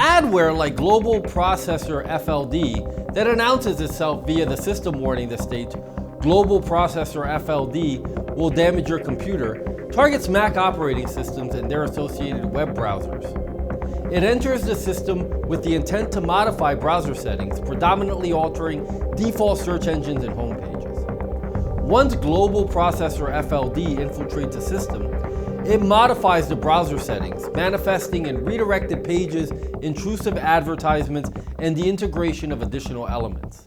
Adware, like Globalprocesserfld, that announces itself via the system warning that states Globalprocesserfld will damage your computer, targets Mac operating systems and their associated web browsers. It enters the system with the intent to modify browser settings, predominantly altering default search engines and home pages. Once Globalprocesserfld infiltrates the system, it modifies the browser settings, manifesting in redirected pages, intrusive advertisements, and the integration of additional elements.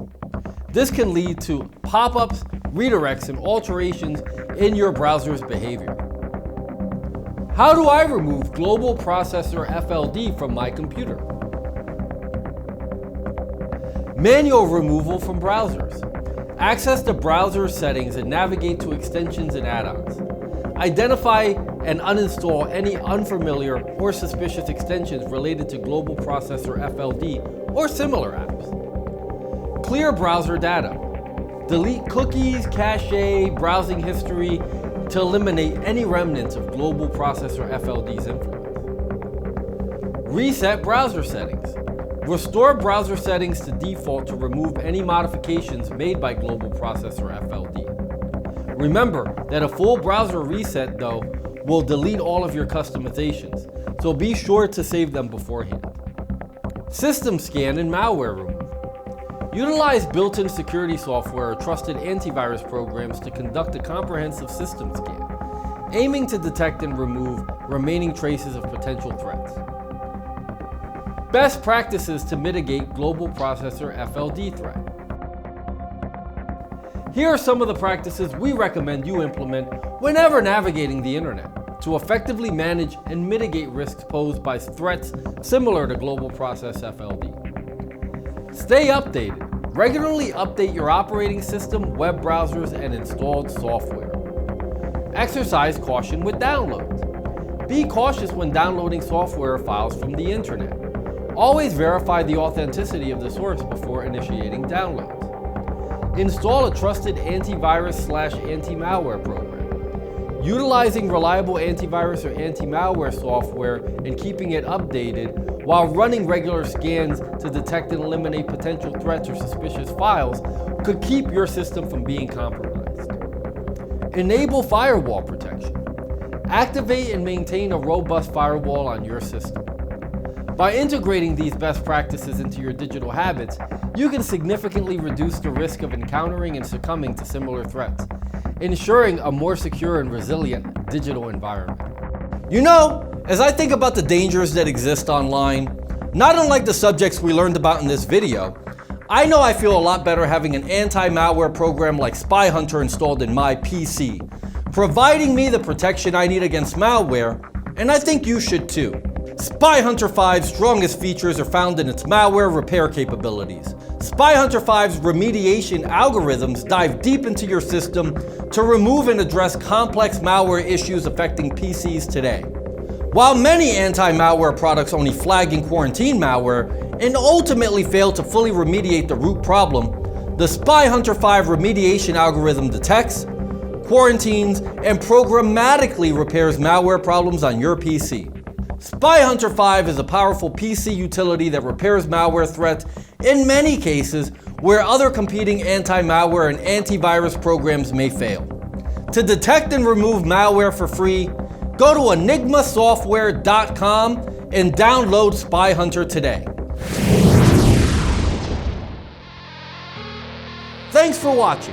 This can lead to pop-ups, redirects, and alterations in your browser's behavior. How do I remove Globalprocesserfld from my computer? Manual removal from browsers. Access the browser settings and navigate to extensions and add-ons. Identify and uninstall any unfamiliar or suspicious extensions related to Globalprocesserfld or similar apps. Clear browser data. Delete cookies, cache, browsing history to eliminate any remnants of Globalprocesserfld's influence. Reset browser settings. Restore browser settings to default to remove any modifications made by Globalprocesserfld. Remember that a full browser reset, though, will delete all of your customizations, so be sure to save them beforehand. System scan and malware removal. Utilize built-in security software or trusted antivirus programs to conduct a comprehensive system scan, aiming to detect and remove remaining traces of potential threats. Best practices to mitigate Globalprocesserfld threat. Here are some of the practices we recommend you implement whenever navigating the internet to effectively manage and mitigate risks posed by threats similar to Globalprocesserfld. Stay updated. Regularly update your operating system, web browsers, and installed software. Exercise caution with downloads. Be cautious when downloading software or files from the internet. Always verify the authenticity of the source before initiating downloads. Install a trusted antivirus/anti-malware program. Utilizing reliable antivirus or anti-malware software and keeping it updated while running regular scans to detect and eliminate potential threats or suspicious files could keep your system from being compromised. Enable firewall protection. Activate and maintain a robust firewall on your system. By integrating these best practices into your digital habits, you can significantly reduce the risk of encountering and succumbing to similar threats, ensuring a more secure and resilient digital environment. You know, as I think about the dangers that exist online, not unlike the subjects we learned about in this video, I know I feel a lot better having an anti-malware program like Spy Hunter installed in my PC, providing me the protection I need against malware, and I think you should too. Spy Hunter 5's strongest features are found in its malware repair capabilities. Spy Hunter 5's remediation algorithms dive deep into your system to remove and address complex malware issues affecting PCs today. While many anti-malware products only flag and quarantine malware and ultimately fail to fully remediate the root problem, the Spy Hunter 5 remediation algorithm detects, quarantines, and programmatically repairs malware problems on your PC. Spy Hunter 5 is a powerful PC utility that repairs malware threats in many cases where other competing anti-malware and antivirus programs may fail. To detect and remove malware for free, go to enigmasoftware.com and download Spy Hunter today. Thanks for watching.